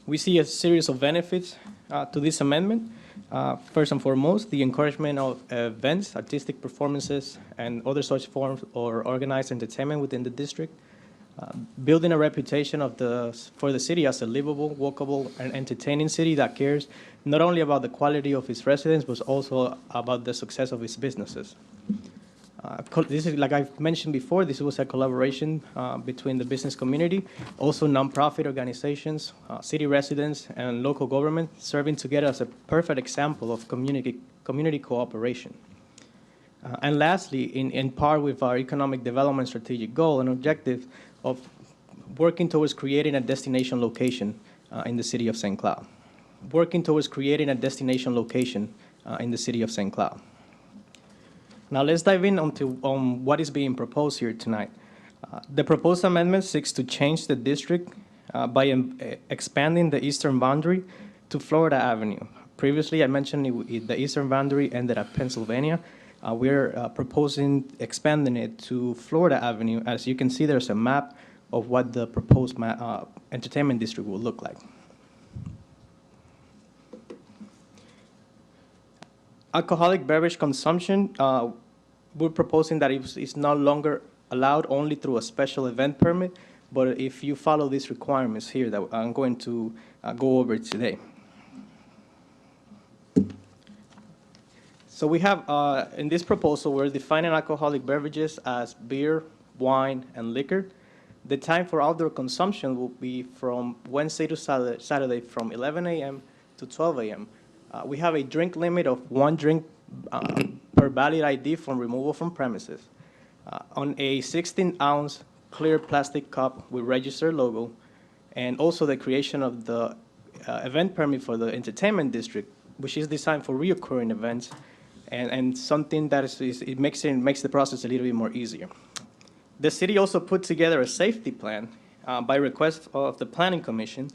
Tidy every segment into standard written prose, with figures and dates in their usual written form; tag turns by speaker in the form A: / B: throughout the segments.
A: We see a series of benefits to this amendment. First and foremost, the encouragement of events, artistic performances, and other such forms or organized entertainment within the district. Building a reputation for the city as a livable, walkable, and entertaining city that cares not only about the quality of its residents, but also about the success of its businesses. This is, like I've mentioned before, this was a collaboration between the business community, also nonprofit organizations, city residents, and local government, serving together as a perfect example of community cooperation. And lastly, in part with our economic development strategic goal and objective of working towards creating a destination location in the city of St. Cloud. Working towards creating a destination location in the city of St. Cloud. Now let's dive in on what is being proposed here tonight. The proposed amendment seeks to change the district by expanding the eastern boundary to Florida Avenue. Previously, I mentioned the eastern boundary ended at Pennsylvania. We're proposing expanding it to Florida Avenue. As you can see, there's a map of what the proposed entertainment district will look like. Alcoholic beverage consumption, we're proposing that it's no longer allowed only through a special event permit, but if you follow these requirements here that I'm going to go over today. So we have, in this proposal, we're defining alcoholic beverages as beer, wine, and liquor. The time for outdoor consumption will be from Wednesday to Saturday from 11 a.m. to 12 a.m. We have a drink limit of 1 drink per valid ID from removal from premises. On a 16-ounce clear plastic cup with registered logo, and also the creation of the event permit for the entertainment district, which is designed for reoccurring events, and something that it makes the process a little bit more easier. The city also put together a safety plan by request of the Planning Commission.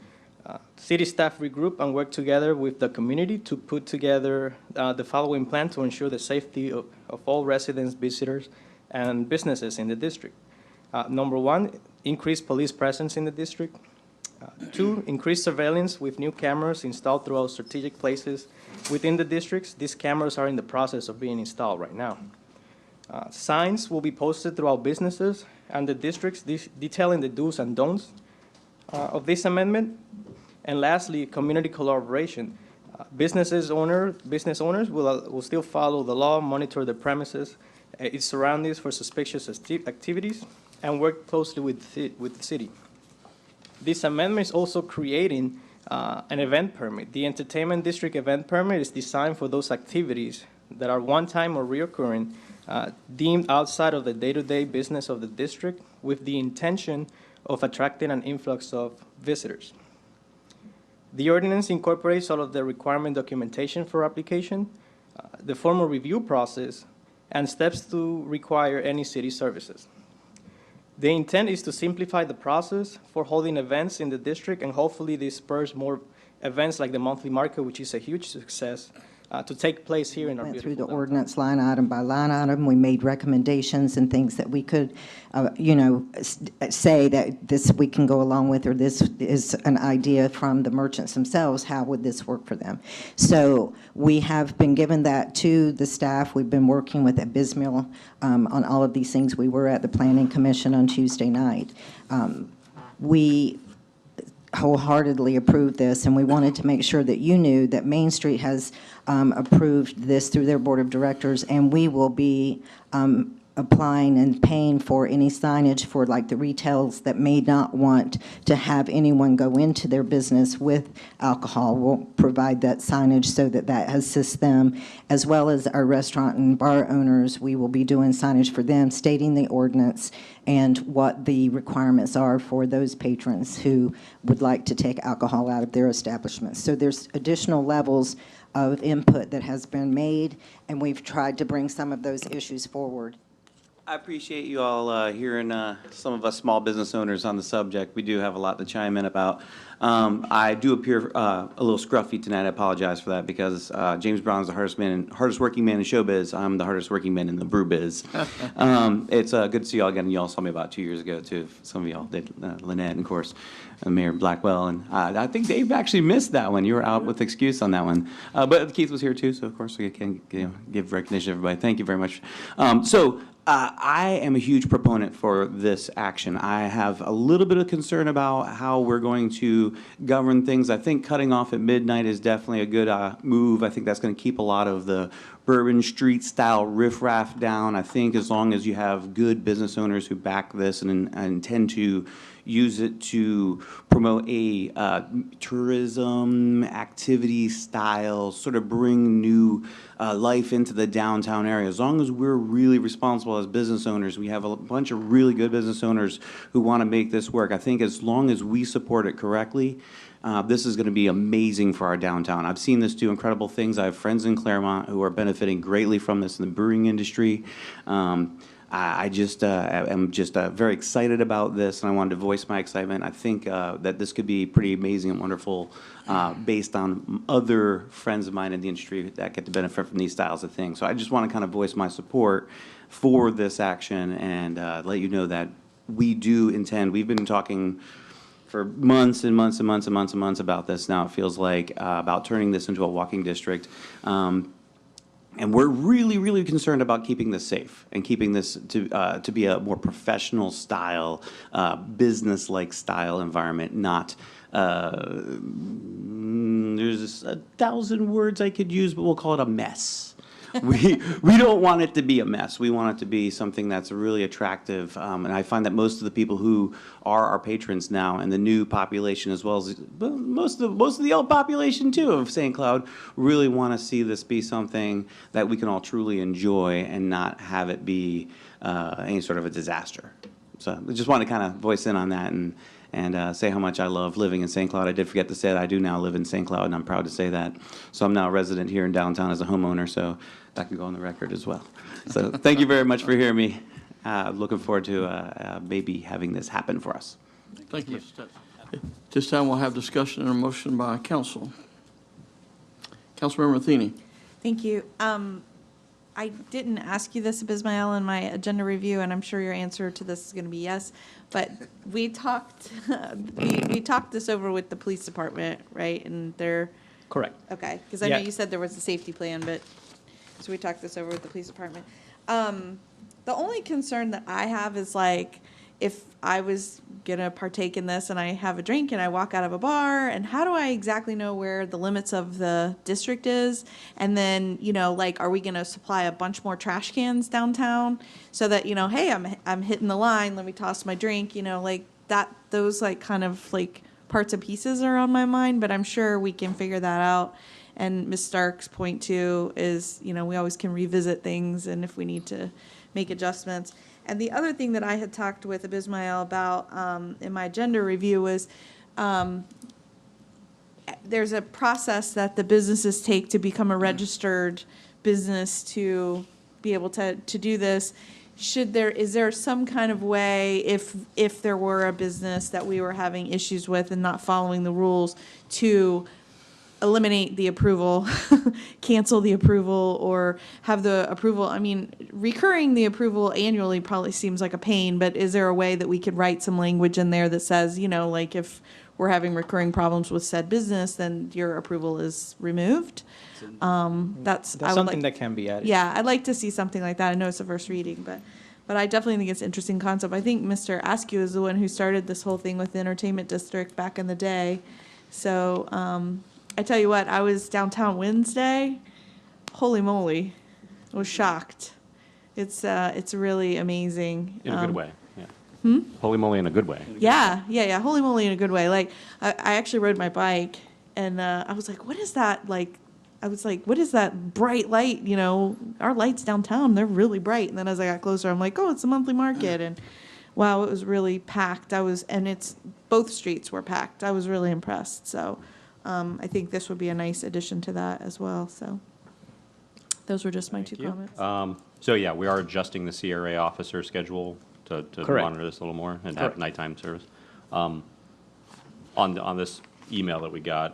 A: City staff regroup and work together with the community to put together the following plan to ensure the safety of all residents, visitors, and businesses in the district. Number 1, increased police presence in the district. 2, increased surveillance with new cameras installed throughout strategic places within the districts. These cameras are in the process of being installed right now. Signs will be posted throughout businesses and the districts detailing the do's and don'ts of this amendment. And lastly, community collaboration. Business owners will still follow the law, monitor the premises, its surroundings for suspicious activities, and work closely with the city. This amendment is also creating an event permit. The entertainment district event permit is designed for those activities that are one-time or reoccurring, deemed outside of the day-to-day business of the district, with the intention of attracting an influx of visitors. The ordinance incorporates all of the requirement documentation for application, the formal review process, and steps to require any city services. The intent is to simplify the process for holding events in the district, and hopefully this spurs more events like the monthly market, which is a huge success, to take place here in our beautiful
B: Went through the ordinance line item by line item. We made recommendations and things that we could, say that this we can go along with, or this is an idea from the merchants themselves. How would this work for them? So we have been given that to the staff. We've been working with Abysmal on all of these things. We were at the Planning Commission on Tuesday night. We wholeheartedly approved this, and we wanted to make sure that you knew that Main Street has approved this through their board of directors, and we will be applying and paying for any signage for like the retails that may not want to have anyone go into their business with alcohol. We'll provide that signage so that assists them, as well as our restaurant and bar owners. We will be doing signage for them stating the ordinance and what the requirements are for those patrons who would like to take alcohol out of their establishments. So there's additional levels of input that has been made, and we've tried to bring some of those issues forward.
C: I appreciate you all hearing some of us small business owners on the subject. We do have a lot to chime in about. I do appear a little scruffy tonight. I apologize for that because James Brown is the hardest working man in showbiz. I'm the hardest working man in the brew biz. It's good to see y'all again. Y'all saw me about 2 years ago too. Some of y'all did, Lynette, and of course, Mayor Blackwell, and I think Dave actually missed that one. You were out with excuse on that one, but Keith was here too, so of course we can give recognition to everybody. Thank you very much. I am a huge proponent for this action. I have a little bit of concern about how we're going to govern things. I think cutting off at midnight is definitely a good move. I think that's going to keep a lot of the Bourbon Street style riffraff down. I think as long as you have good business owners who back this and intend to use it to promote a tourism activity style, sort of bring new life into the downtown area. As long as we're really responsible as business owners, we have a bunch of really good business owners who want to make this work. I think as long as we support it correctly, this is going to be amazing for our downtown. I've seen this do incredible things. I have friends in Claremont who are benefiting greatly from this in the brewing industry. I just am just very excited about this, and I wanted to voice my excitement. I think that this could be pretty amazing and wonderful based on other friends of mine in the industry that get to benefit from these styles of things. So I just want to kind of voice my support for this action and let you know that we do intend. We've been talking for months and months and months and months and months about this now, it feels like, about turning this into a walking district. And we're really, really concerned about keeping this safe and keeping this to be a more professional style, business-like style environment, not, there's 1,000 words I could use, but we'll call it a mess. We don't want it to be a mess. We want it to be something that's really attractive. And I find that most of the people who are our patrons now and the new population, as well as most of the old population too of St. Cloud, really want to see this be something that we can all truly enjoy and not have it be any sort of a disaster. So I just want to kind of voice in on that and say how much I love living in St. Cloud. I did forget to say that I do now live in St. Cloud, and I'm proud to say that. So I'm now a resident here in downtown as a homeowner, so that can go on the record as well. So thank you very much for hearing me. Looking forward to maybe having this happen for us.
D: Thank you, Mr. Stetson. This time we'll have discussion and a motion by council. Councilmember Matheny.
E: Thank you. I didn't ask you this, Bismael, in my agenda review, and I'm sure your answer to this is going to be yes. But we talked, we talked this over with the police department, right? And they're
A: Correct.
E: okay, because I know
A: Yeah.
E: you said there was a safety plan, but so we talked this over with the police department. The only concern that I have is like, if I was gonna partake in this and I have a drink and I walk out of a bar, and how do I exactly know where the limits of the district is? And then, you know, like, are we gonna supply a bunch more trash cans downtown so that, you know, hey, I'm hitting the line, let me toss my drink, you know, like that, those like kind of like parts and pieces are on my mind, but I'm sure we can figure that out. And Ms. Stark's point too is, you know, we always can revisit things and if we need to make adjustments. And the other thing that I had talked with Abismael about in my agenda review was there's a process that the businesses take to become a registered business to be able to do this. Is there some kind of way, if there were a business that we were having issues with and not following the rules, to eliminate the approval, cancel the approval, or have the approval? I mean, recurring the approval annually probably seems like a pain, but is there a way that we could write some language in there that says, you know, like if we're having recurring problems with said business, then your approval is removed? That's
A: something that can be added.
E: Yeah, I'd like to see something like that. I know it's a first reading, but I definitely think it's an interesting concept. I think Mr. Askew is the one who started this whole thing with the entertainment district back in the day. So I tell you what, I was downtown Wednesday. Holy moly, I was shocked. It's really amazing.
F: In a good way, yeah. Holy moly, in a good way.
E: Yeah. Holy moly in a good way. Like, I actually rode my bike, and I was like, what is that? Like, I was like, what is that bright light? You know, our lights downtown, they're really bright. And then as I got closer, I'm like, oh, it's a monthly market. And wow, it was really packed. And it's, both streets were packed. I was really impressed. So I think this would be a nice addition to that as well. So those were just my two comments.
F: So, yeah, we are adjusting the CRA officer schedule to
A: Correct.
F: monitor this a little more and have
A: Correct.
F: nighttime service. On this email that we got,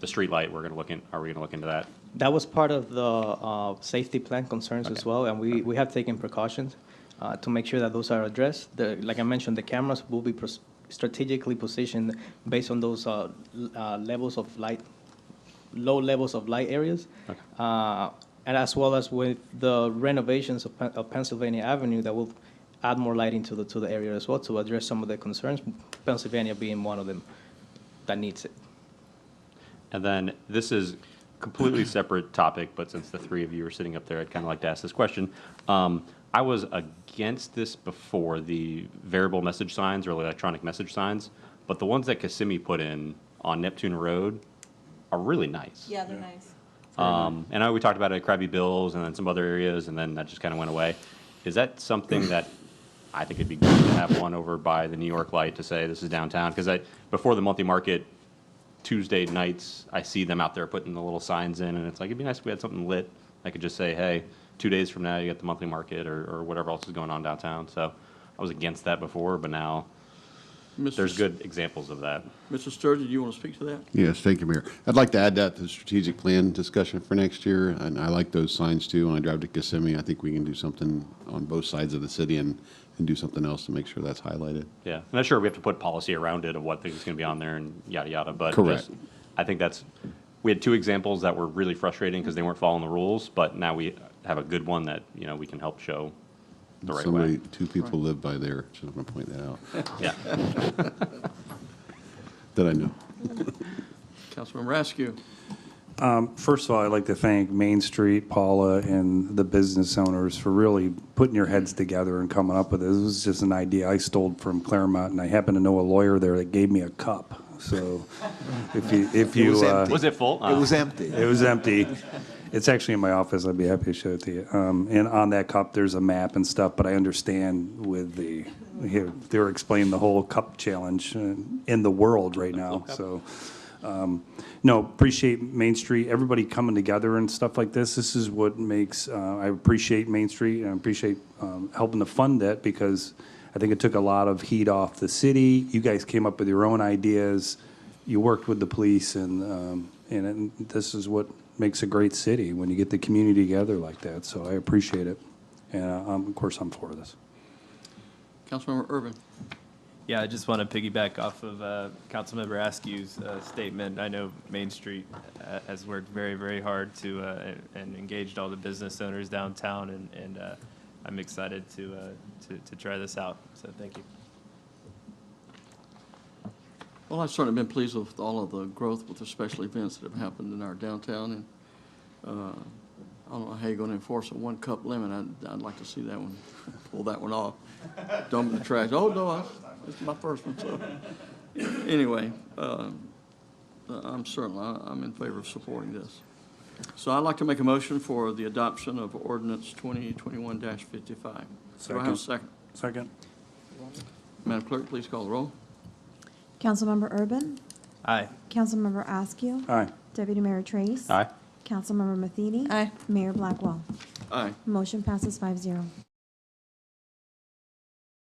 F: the street light, are we gonna look into that?
A: That was part of the safety plan concerns as
F: Okay.
A: well, and we have taken precautions to make sure that those are addressed. Like I mentioned, the cameras will be strategically positioned based on those levels of light, low levels of light areas.
F: Okay.
A: And as well as with the renovations of Pennsylvania Avenue, that will add more lighting to the area as well to address some of the concerns, Pennsylvania being one of them that needs it.
F: And then this is completely separate topic, but since the three of you are sitting up there, I'd kind of like to ask this question. I was against this before, the variable message signs or electronic message signs, but the ones that Kissimmee put in on Neptune Road are really nice.
E: Yeah, they're nice.
F: And I know we talked about it at Krabby Bill's and then some other areas, and then that just kind of went away. Is that something that I think it'd be good to have one over by the New York light to say this is downtown? Because before the monthly market, Tuesday nights, I see them out there putting the little signs in, and it's like, it'd be nice if we had something lit. I could just say, hey, 2 days from now, you get the monthly market or whatever else is going on downtown. So I was against that before, but now there's good examples of that.
D: Mr. Sturgeon, do you want to speak to that?
G: Yes, thank you, Mayor. I'd like to add that to the strategic plan discussion for next year, and I like those signs too. When I drive to Kissimmee, I think we can do something on both sides of the city and do something else to make sure that's highlighted.
F: Yeah, I'm not sure we have to put policy around it of what things going to be on there and yada yada, but
G: Correct.
F: I think we had two examples that were really frustrating because they weren't following the rules, but now we have a good one that, we can help show the right way.
G: Two people live by there, just want to point that out,
F: Yeah.
G: that I know.
D: Councilmember Askew.
H: First of all, I'd like to thank Main Street, Paula, and the business owners for really putting your heads together and coming up with this. This was just an idea I stole from Claremont, and I happen to know a lawyer there that gave me a cup. So if you
I: was empty.
F: Was it full?
I: It was empty.
H: it was empty. It's actually in my office. I'd be happy to show it to you. And on that cup, there's a map and stuff, but I understand with they were explaining the whole cup challenge in the world right now. So, no, appreciate Main Street, everybody coming together and stuff like this. This is what makes, I appreciate Main Street and I appreciate helping to fund it because I think it took a lot of heat off the city. You guys came up with your own ideas. You worked with the police and this is what makes a great city when you get the community together like that. So I appreciate it. And of course, I'm for this.
D: Councilmember Urban.
J: Yeah, I just want to piggyback off of Councilmember Askew's statement. I know Main Street has worked very, very hard to and engaged all the business owners downtown, and I'm excited to try this out. So thank you.
D: Well, I've certainly been pleased with all of the growth with the special events that have happened in our downtown, and I don't know how you're going to enforce a one-cup limit. I'd like to see that one, pull that one off. Dump in the trash. Oh, no, this is my first one. So anyway, I'm in favor of supporting this. So I'd like to make a motion for the adoption of ordinance 2021-55. Do I have a second?
H: Second.
D: Madam Clerk, please call the roll.
K: Councilmember Urban,
J: Aye.
K: Councilmember Askew,
H: Aye.
K: Deputy Mayor Trace.
F: Aye.
K: Councilmember Matheny.
E: Aye.
K: Mayor Blackwell.
D: Aye.
K: Motion passes 5-0.